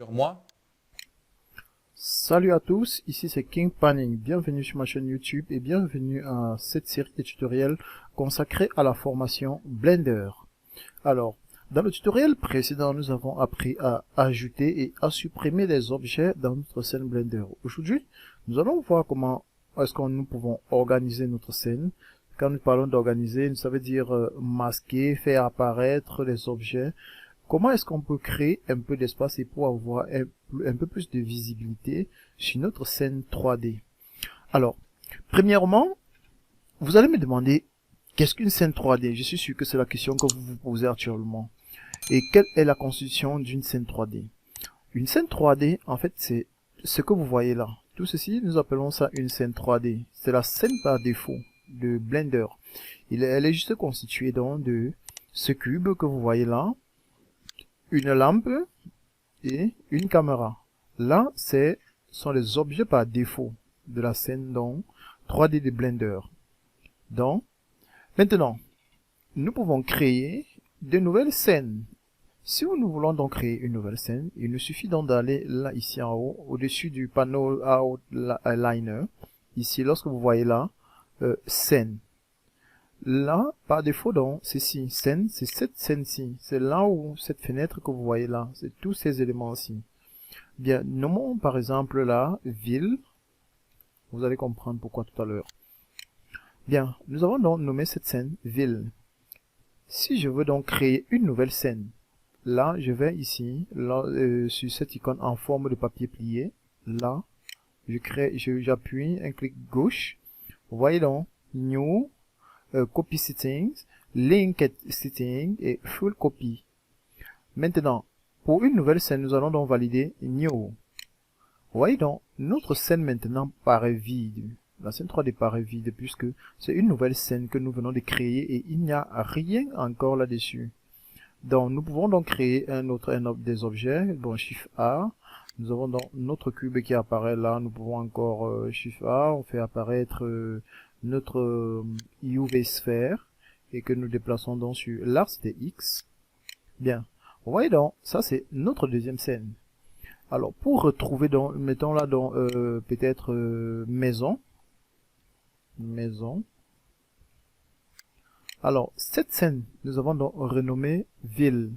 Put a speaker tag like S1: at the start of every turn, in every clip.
S1: Sur moi.
S2: Salut à tous, ici c'est King Panning, bienvenue sur ma chaîne YouTube et bienvenue à cette série de tutoriels consacrée à la formation Blender. Alors, dans le tutoriel précédent, nous avons appris à ajouter et à supprimer des objets dans notre scène Blender. Aujourd'hui, nous allons voir comment est-ce que nous pouvons organiser notre scène. Quand nous parlons d'organiser, ça veut dire masquer, faire apparaître les objets. Comment est-ce qu'on peut créer un peu d'espace et pour avoir un peu plus de visibilité sur notre scène 3D? Alors, premièrement, vous allez me demander, qu'est-ce qu'une scène 3D? Je suis sûr que c'est la question que vous vous posez actuellement. Et quelle est la constitution d'une scène 3D? Une scène 3D, en fait, c'est ce que vous voyez là. Tout ceci, nous appelons ça une scène 3D. C'est la scène par défaut de Blender. Elle est juste constituée donc de ce cube que vous voyez là, une lampe et une caméra. Là, sont les objets par défaut de la scène donc 3D de Blender. Donc, maintenant, nous pouvons créer de nouvelles scènes. Si nous voulons donc créer une nouvelle scène, il nous suffit donc d'aller là, ici en haut, au-dessus du panneau Outliner. Ici, lorsque vous voyez là, scène. Là, par défaut, donc, c'est ici, scène, c'est cette scène-ci. C'est là où, cette fenêtre que vous voyez là, c'est tous ces éléments-ci. Bien, nommons par exemple là, ville. Vous allez comprendre pourquoi tout à l'heure. Bien, nous avons donc nommé cette scène ville. Si je veux donc créer une nouvelle scène, là, je vais ici, là, sur cette icône en forme de papier plié. Là, j'appuie un clic gauche. Vous voyez donc, New, Copy Settings, Linked Settings et Full Copy. Maintenant, pour une nouvelle scène, nous allons donc valider New. Vous voyez donc, notre scène maintenant paraît vide. La scène 3D paraît vide puisque c'est une nouvelle scène que nous venons de créer et il n'y a rien encore là-dessus. Donc, nous pouvons donc créer des objets. Bon, Shift A. Nous avons donc notre cube qui apparaît là. Nous pouvons encore Shift A. On fait apparaître notre UV sphère et que nous déplaçons donc sur l'axe de X. Bien. Vous voyez donc, ça c'est notre deuxième scène. Alors, pour retrouver donc, mettons là donc peut-être maison. Maison. Alors, cette scène, nous avons donc renommé ville.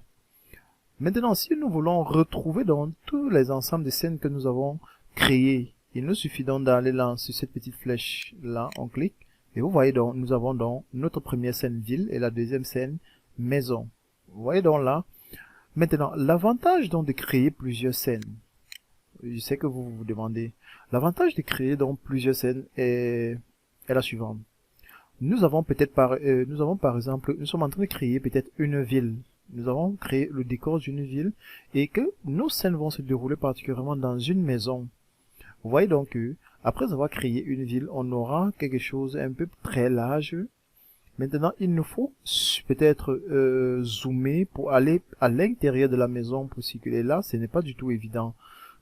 S2: Maintenant, si nous voulons retrouver dans tous les ensembles de scènes que nous avons créées, il nous suffit donc d'aller là sur cette petite flèche là, on clique et vous voyez donc nous avons donc notre première scène ville et la deuxième scène maison. Vous voyez donc là. Maintenant, l'avantage donc de créer plusieurs scènes, je sais que vous vous demandez, l'avantage de créer donc plusieurs scènes est la suivante. Nous avons par exemple, nous sommes en train de créer peut-être une ville. Nous avons créé le décor d'une ville et que nos scènes vont se dérouler particulièrement dans une maison. Vous voyez donc que, après avoir créé une ville, on aura quelque chose un peu très large. Maintenant, il nous faut peut-être zoomer pour aller à l'intérieur de la maison pour circuler là. Ce n'est pas du tout évident.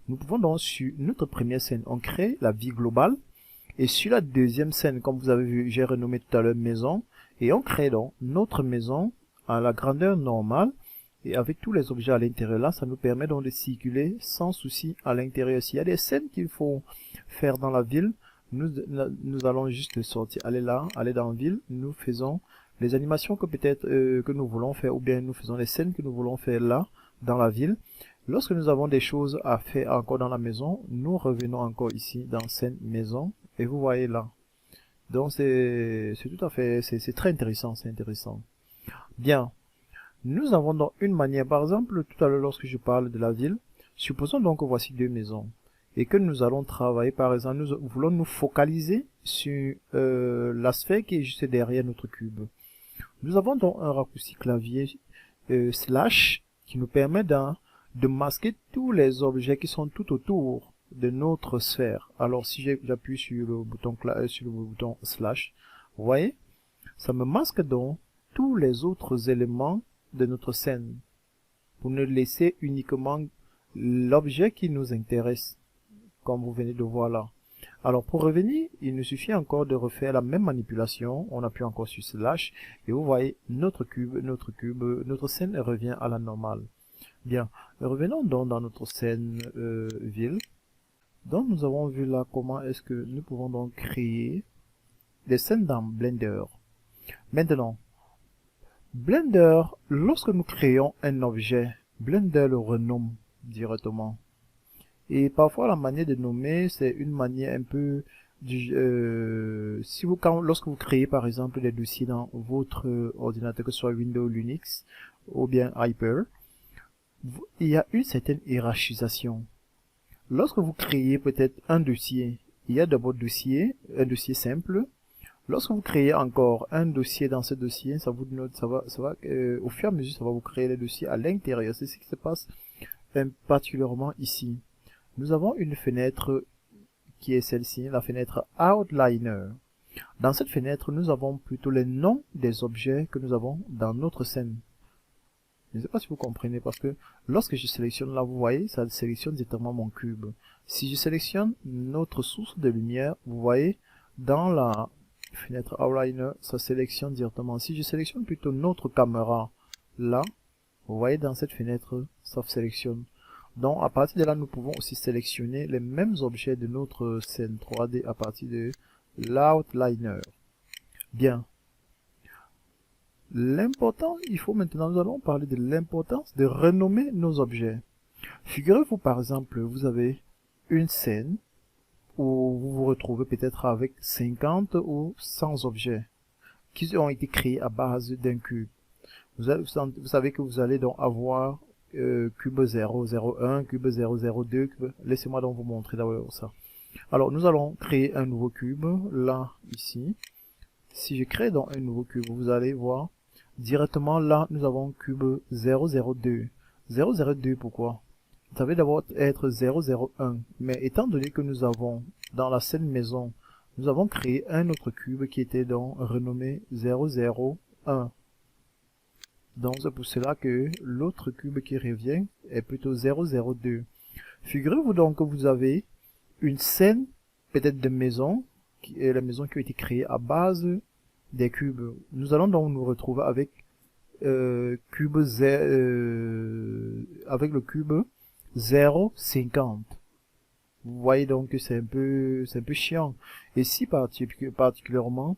S2: Nous pouvons donc sur notre première scène, on crée la vie globale. Et sur la deuxième scène, comme vous avez vu, j'ai renommé tout à l'heure maison. Et on crée donc notre maison à la grandeur normale. Et avec tous les objets à l'intérieur là, ça nous permet donc de circuler sans souci à l'intérieur. S'il y a des scènes qu'il faut faire dans la ville, nous allons juste sortir, aller là, aller dans la ville. Nous faisons les animations que peut-être que nous voulons faire, ou bien nous faisons les scènes que nous voulons faire là, dans la ville. Lorsque nous avons des choses à faire encore dans la maison, nous revenons encore ici dans scène maison. Et vous voyez là. Donc c'est tout à fait, c'est très intéressant, c'est intéressant. Bien. Nous avons donc une manière, par exemple, tout à l'heure lorsque je parle de la ville, supposons donc que voici deux maisons. Et que nous allons travailler, par exemple, nous voulons nous focaliser sur la sphère qui est juste derrière notre cube. Nous avons donc un raccourci clavier slash qui nous permet de masquer tous les objets qui sont tout autour de notre sphère. Alors si j'appuie sur le bouton slash, vous voyez, ça me masque donc tous les autres éléments de notre scène pour ne laisser uniquement l'objet qui nous intéresse, comme vous venez de voir là. Alors pour revenir, il nous suffit encore de refaire la même manipulation. On appuie encore sur slash et vous voyez notre scène revient à la normale. Bien, revenons donc dans notre scène ville. Donc nous avons vu là comment est-ce que nous pouvons donc créer des scènes dans Blender. Maintenant, Blender, lorsque nous créons un objet, Blender le renomme directement. Et parfois la manière de nommer, c'est une manière un peu lorsque vous créez par exemple des dossiers dans votre ordinateur, que ce soit Windows, Linux ou bien Hyper, il y a une certaine hiérarchisation. Lorsque vous créez peut-être un dossier, il y a d'abord un dossier simple. Lorsque vous créez encore un dossier dans ce dossier, ça vous note, au fur et à mesure, ça va vous créer les dossiers à l'intérieur. C'est ce qui se passe particulièrement ici. Nous avons une fenêtre qui est celle-ci, la fenêtre Outliner. Dans cette fenêtre, nous avons plutôt les noms des objets que nous avons dans notre scène. Je ne sais pas si vous comprenez, parce que lorsque je sélectionne là, vous voyez, ça sélectionne directement mon cube. Si je sélectionne notre source de lumière, vous voyez, dans la fenêtre Outliner, ça sélectionne directement. Si je sélectionne plutôt notre caméra, là, vous voyez, dans cette fenêtre, ça sélectionne. Donc, à partir de là, nous pouvons aussi sélectionner les mêmes objets de notre scène 3D à partir de l'Outliner. Bien. L'important, nous allons parler de l'importance de renommer nos objets. Figurez-vous par exemple, vous avez une scène où vous vous retrouvez peut-être avec 50 ou 100 objets qui ont été créés à base d'un cube. Vous savez que vous allez donc avoir cube 001, cube 002, laissez-moi donc vous montrer d'abord ça. Alors nous allons créer un nouveau cube, là, ici. Si je crée donc un nouveau cube, vous allez voir, directement là, nous avons cube 002. 002, pourquoi? Ça va d'abord être 001, mais étant donné que nous avons, dans la scène maison, nous avons créé un autre cube qui était donc renommé 001. Donc c'est pour cela que l'autre cube qui revient est plutôt 002. Figurez-vous donc que vous avez une scène, peut-être de maison, qui est la maison qui a été créée à base des cubes. Nous allons donc nous retrouver avec avec le cube 0,50. Vous voyez donc que c'est un peu chiant. Et si particulièrement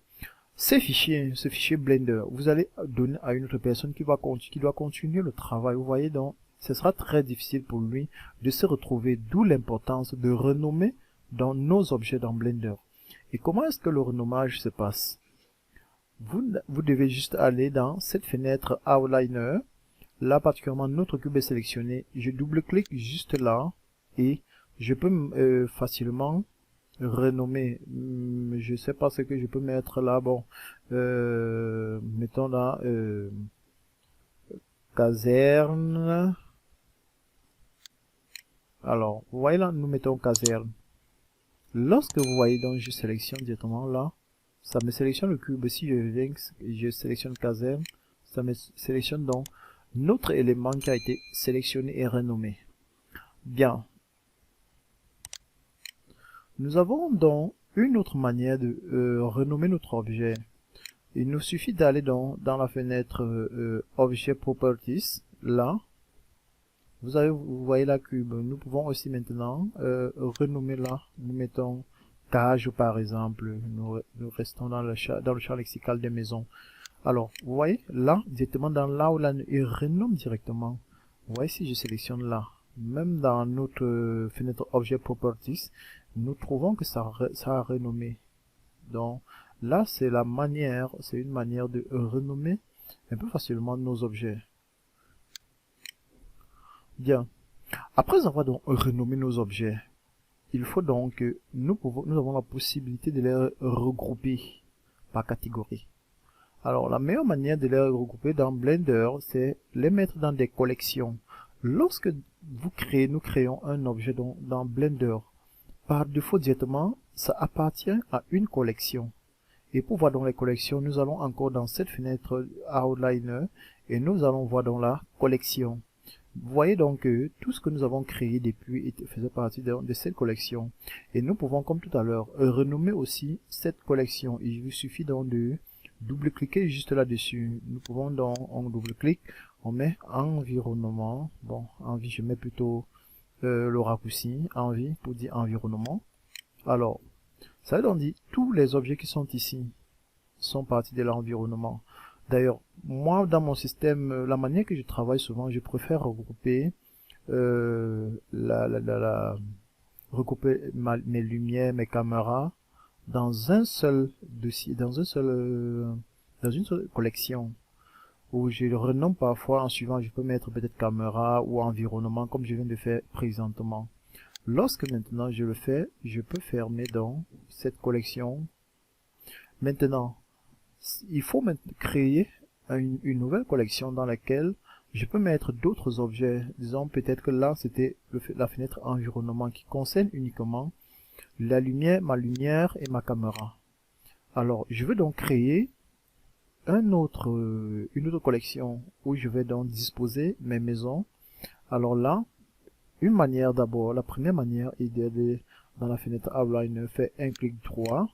S2: ce fichier Blender, vous allez donner à une autre personne qui doit continuer le travail. Vous voyez donc, ce sera très difficile pour lui de se retrouver, d'où l'importance de renommer dans nos objets dans Blender. Et comment est-ce que le renommage se passe? Vous devez juste aller dans cette fenêtre Outliner. Là, particulièrement, notre cube est sélectionné. Je double-clique juste là et je peux facilement renommer. Je sais pas ce que je peux mettre là. Bon, mettons là caserne. Alors, vous voyez là, nous mettons caserne. Lorsque vous voyez donc, je sélectionne directement là, ça me sélectionne le cube. Si je viens, je sélectionne caserne, ça me sélectionne donc notre élément qui a été sélectionné et renommé. Bien. Nous avons donc une autre manière de renommer notre objet. Il nous suffit d'aller dans la fenêtre Object Properties, là. Vous voyez la cube. Nous pouvons aussi maintenant renommer là. Nous mettons cage par exemple. Nous restons dans le champ lexical des maisons. Alors, vous voyez là, directement dans là où là, il renomme directement. Vous voyez si je sélectionne là, même dans notre fenêtre Object Properties, nous trouvons que ça a renommé. Donc là, c'est une manière de renommer un peu facilement nos objets. Bien. Après avoir donc renommé nos objets, il faut donc que nous avons la possibilité de les regrouper par catégorie. Alors, la meilleure manière de les regrouper dans Blender, c'est les mettre dans des collections. Lorsque nous créons un objet dans Blender, par défaut directement, ça appartient à une collection. Et pour voir dans les collections, nous allons encore dans cette fenêtre Outliner et nous allons voir dans la collection. Vous voyez donc que tout ce que nous avons créé depuis faisait partie de cette collection. Et nous pouvons, comme tout à l'heure, renommer aussi cette collection. Il vous suffit donc de double-cliquer juste là-dessus. Nous pouvons donc, on double-clique, On met environnement. Bon, envie, je mets plutôt le raccourci envie pour dire environnement. Alors, ça veut donc dire tous les objets qui sont ici sont partis de l'environnement. D'ailleurs, moi, dans mon système, la manière que je travaille souvent, je préfère regrouper regrouper mes lumières, mes caméras dans un seul dossier, dans une seule collection où je le renomme parfois en suivant, je peux mettre peut-être caméra ou environnement comme je viens de faire présentement. Lorsque maintenant je le fais, je peux fermer dans cette collection. Maintenant, il faut créer une nouvelle collection dans laquelle je peux mettre d'autres objets. Disons peut-être que là c'était la fenêtre environnement qui concerne uniquement la lumière, ma lumière et ma caméra. Alors je veux donc créer une autre collection où je vais donc disposer mes maisons. Alors là, une manière d'abord, la première manière est d'aller dans la fenêtre Outline, faire un clic droit.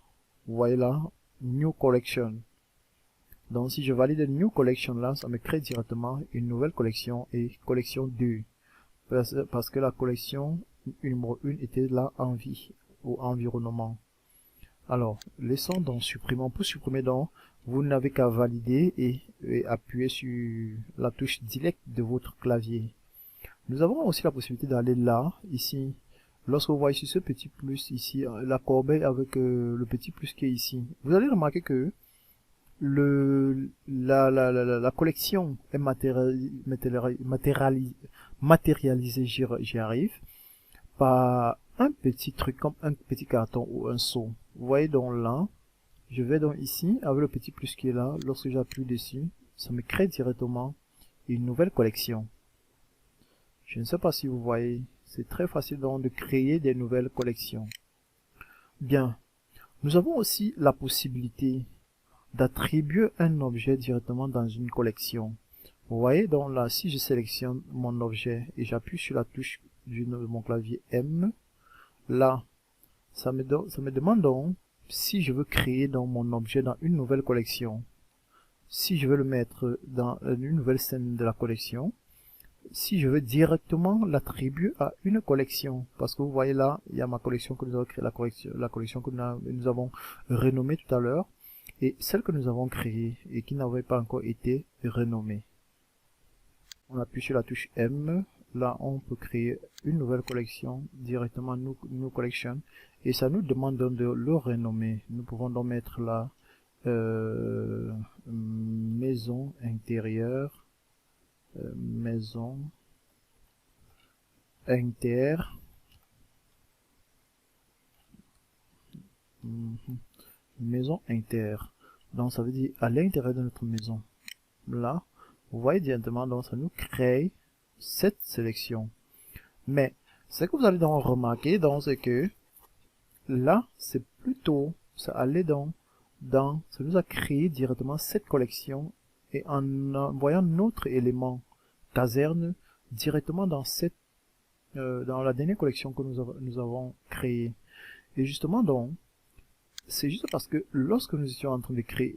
S2: Vous voyez là, New Collection. Donc si je valide New Collection là, ça me crée directement une nouvelle collection et collection 2. Parce que la collection numéro 1 était là en vie ou environnement. Alors, laissons donc supprimons. Pour supprimer donc, vous n'avez qu'à valider et appuyer sur la touche Delete de votre clavier. Nous avons aussi la possibilité d'aller là, ici. Lorsque vous voyez sur ce petit plus ici, la corbeille avec le petit plus qui est ici, vous allez remarquer que la collection est matérialisée, j'y arrive, par un petit truc comme un petit carton ou un seau. Vous voyez donc là, je vais donc ici, avec le petit plus qui est là, lorsque j'appuie dessus, ça me crée directement une nouvelle collection. Je ne sais pas si vous voyez, c'est très facile donc de créer des nouvelles collections. Bien, nous avons aussi la possibilité d'attribuer un objet directement dans une collection. Vous voyez donc là, si je sélectionne mon objet et j'appuie sur la touche de mon clavier M, là, ça me demande donc si je veux créer donc mon objet dans une nouvelle collection. Si je veux le mettre dans une nouvelle scène de la collection, si je veux directement l'attribuer à une collection, parce que vous voyez là, il y a ma collection que nous avons créée, la collection que nous avons renommée tout à l'heure, et celle que nous avons créée et qui n'avait pas encore été renommée. On appuie sur la touche M, là on peut créer une nouvelle collection directement New Collection, et ça nous demande de le renommer. Nous pouvons donc mettre là maison intérieure, maison inter, maison inter. Donc ça veut dire à l'intérieur de notre maison. Là, vous voyez directement, donc ça nous crée cette sélection. Mais ce que vous allez donc remarquer, donc c'est que là, c'est plutôt, ça allait donc ça nous a créé directement cette collection et en envoyant notre élément caserne directement dans dans la dernière collection que nous avons créée. Et justement donc, c'est juste parce que lorsque nous étions en train de créer,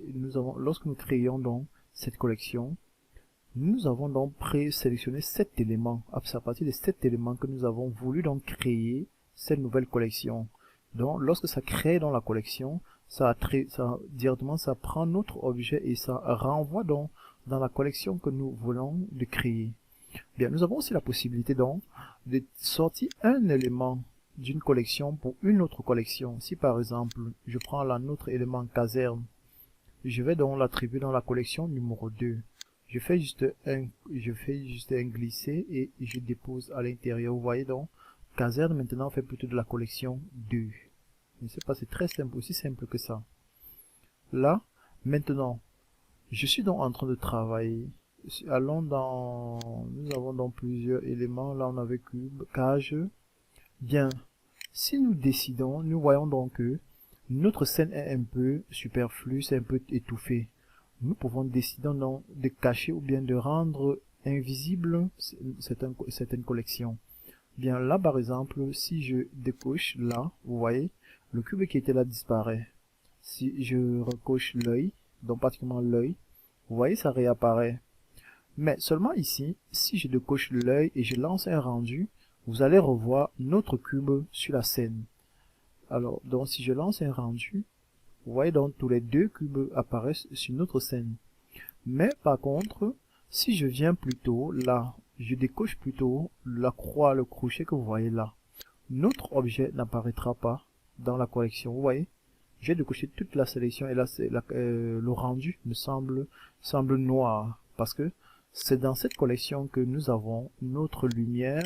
S2: lorsque nous créions donc cette collection, nous avons donc présélectionné 7 éléments. C'est à partir de 7 éléments que nous avons voulu donc créer cette nouvelle collection. Donc lorsque ça crée dans la collection, directement ça prend notre objet et ça renvoie donc dans la collection que nous voulons de créer. Bien, nous avons aussi la possibilité donc de sortir un élément d'une collection pour une autre collection. Si par exemple, je prends notre élément caserne, je vais donc l'attribuer dans la collection numéro 2. Je fais juste un glisser et je dépose à l'intérieur. Vous voyez donc, caserne maintenant fait plutôt de la collection 2. Je ne sais pas, c'est très simple, aussi simple que ça. Là, maintenant, je suis donc en train de travailler. Allons nous avons donc plusieurs éléments. Là, on avait cube, cage. Bien, si nous décidons, nous voyons donc que notre scène est un peu superflue, c'est un peu étouffé. Nous pouvons décider donc de cacher ou bien de rendre invisible certaines collections. Bien là, par exemple, si je décoche là, vous voyez, le cube qui était là disparaît. Si je recoche l'œil, donc pratiquement l'œil, vous voyez, ça réapparaît. Mais seulement ici, si je décoche l'œil et je lance un rendu, vous allez revoir notre cube sur la scène. Alors, donc si je lance un rendu, vous voyez donc tous les deux cubes apparaissent sur notre scène. Mais par contre, si je viens plutôt là, je décoche plutôt la croix, le crochet que vous voyez là, notre objet n'apparaîtra pas dans la collection. Vous voyez, j'ai décoché toute la sélection et là le rendu me semble noir parce que c'est dans cette collection que nous avons notre lumière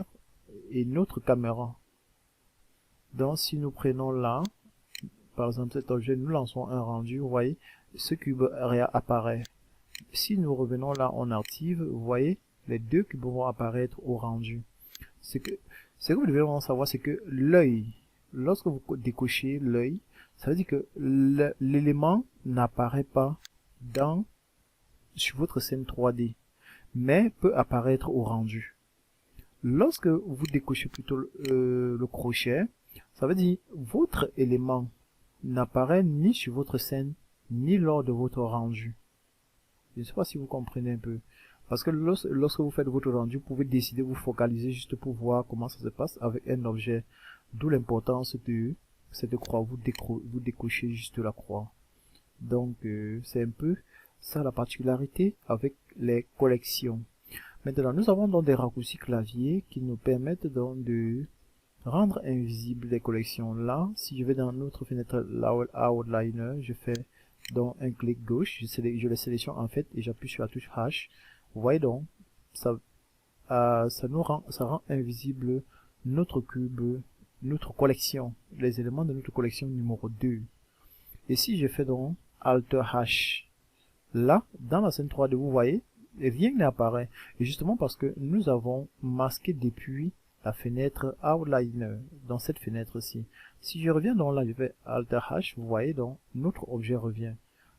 S2: et notre caméra. Donc si nous prenons là, par exemple cet objet, nous lançons un rendu, vous voyez, ce cube réapparaît. Si nous revenons là en active, vous voyez, les deux cubes vont apparaître au rendu. Ce que vous devez vraiment savoir, c'est que l'œil, lorsque vous décochez l'œil, ça veut dire que l'élément n'apparaît pas sur votre scène 3D, mais peut apparaître au rendu. Lorsque vous décochez plutôt le crochet, ça veut dire votre élément n'apparaît ni sur votre scène, ni lors de votre rendu. Je ne sais pas si vous comprenez un peu. Parce que lorsque vous faites votre rendu, vous pouvez décider de vous focaliser juste pour voir comment ça se passe avec un objet. D'où l'importance de cette croix. Vous décochez juste la croix. Donc, c'est un peu ça la particularité avec les collections. Maintenant, nous avons donc des raccourcis clavier qui nous permettent donc de rendre invisibles les collections. Là, si je vais dans notre fenêtre Outliner, je fais donc un clic gauche, je les sélectionne en fait et j'appuie sur la touche H. Vous voyez donc, ça rend invisible notre cube, notre collection, les éléments de notre collection numéro 2. Et si je fais donc Alt H, là, dans la scène 3D, vous voyez, rien n'apparaît. Et justement parce que nous avons masqué depuis la fenêtre Outliner, dans cette fenêtre-ci. Si je reviens dans là, je fais Alt H, vous voyez donc, notre objet revient.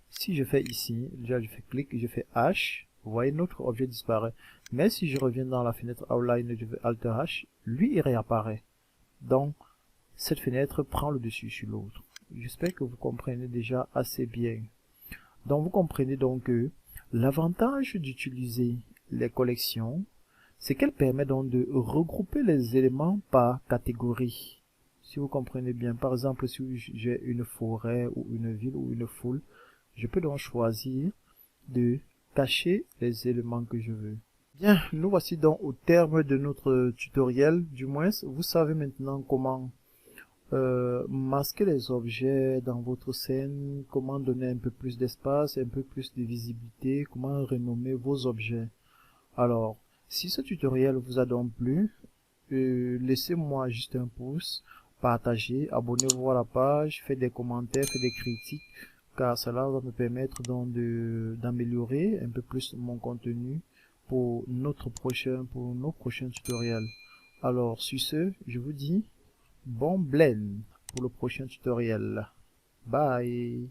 S2: Si je fais ici, déjà je fais clic, je fais H, vous voyez, notre objet disparaît. Mais si je reviens dans la fenêtre Outliner, je fais Alt H, lui il réapparaît. Donc, cette fenêtre prend le dessus sur l'autre. J'espère que vous comprenez déjà assez bien. Donc, vous comprenez donc que l'avantage d'utiliser les collections, c'est qu'elle permet donc de regrouper les éléments par catégorie. Si vous comprenez bien, par exemple, si j'ai une forêt ou une ville ou une foule, je peux donc choisir de cacher les éléments que je veux. Bien, nous voici donc au terme de notre tutoriel. Du moins, vous savez maintenant comment masquer les objets dans votre scène, comment donner un peu plus d'espace, un peu plus de visibilité, comment renommer vos objets. Alors, si ce tutoriel vous a donc plu, laissez-moi juste un pouce, partagez, abonnez-vous à la page, faites des commentaires, faites des critiques, car cela va me permettre donc d'améliorer un peu plus mon contenu pour nos prochains tutoriels. Alors, sur ce, je vous dis bon blend pour le prochain tutoriel. Bye!